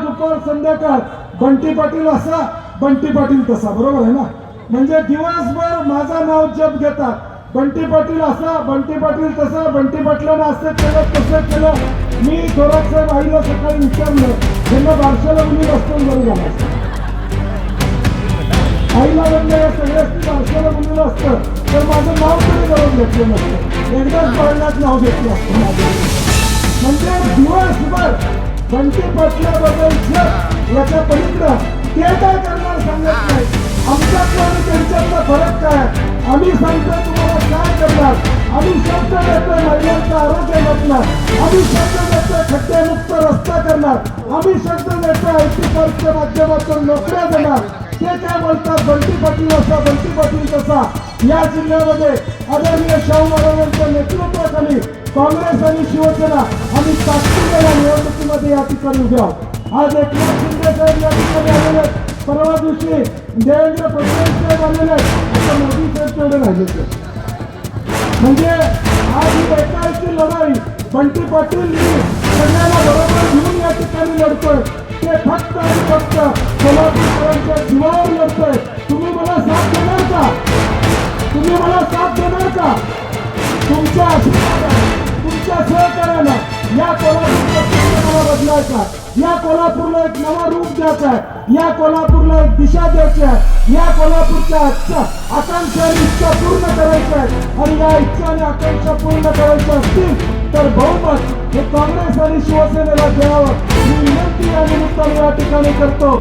दुपार संध्याकाळ बंटी पाटील असा बंटी पाटील तसा, बरोबर आहे ना? म्हणजे दिवसभर माझा नाव जप घेतात, बंटी पाटील असा बंटी पाटील तसा, बंटी पाटलानं असं केलं तसं केलं. मी थोरात साहेब आईला सकाळी विचारलं, त्यांना बारशाला मुली असतं बरं झालं. आईला म्हणजे या सगळ्याची बारशाला मुलीला असतं तर माझं नाव तरी करून घेतलं नसतं, एकदाच पाळण्यात नाव घेतलं असतं माझं. म्हणजे दिवसभर बंटी पाटलाबद्दल जग याच्या पलीकडं ते काय करणार सांगत नाही. आमच्यातला आणि त्यांच्यातला फरक काय? आम्ही सांगतो तुम्हाला काय करणार. आम्ही शब्द देतोय महिलांचं आरोग्य जपणार, आम्ही शब्द देतोय खड्डेमुक्त रस्ता करणार, आम्ही शब्द देतोय आयटी पार्कच्या माध्यमातून नोकऱ्या देणार. ते काय बोलतात बंटी पाटील असा बंटी पाटील तसा. या जिल्ह्यामध्ये आदरणीय शाहू महाराजांच्या नेतृत्वाखाली काँग्रेस आणि शिवसेना आम्ही ताकदीने निवडणुकीमध्ये या ठिकाणी उभे आहोत. आज एकनाथ शिंदे साहेब या ठिकाणी आलेले आहेत, परवा दिवशी देवेंद्र फडणवीस साहेब आलेले आहेत, आता मोदी साहेब तेवढे राहिले. म्हणजे आज ही बेकायची लढाई बंटी पाटील सगळ्यांना बरोबर घेऊन या ठिकाणी लढतोय. ते फक्त आणि फक्त कोल्हापूरकरांच्या जीवावर लढतोय. तुम्ही मला साथ देणार का? तुम्ही मला साथ देणार का? तुमच्या तुमच्या सहकार्यानं या कोल्हापूरला बदलायचा, या कोल्हापूरला एक नवा रूप द्यायचा आहे, या कोल्हापूरला एक दिशा द्यायची आहे, या कोल्हापूरच्या आकांक्षा आणि इच्छा पूर्ण करायच्या आहेत. आणि या इच्छा आणि आकांक्षा पूर्ण करायच्या असतील तर बहुमत हे काँग्रेस आणि शिवसेनेला द्यावं ही विनंती या निमित्ताने या ठिकाणी करतो.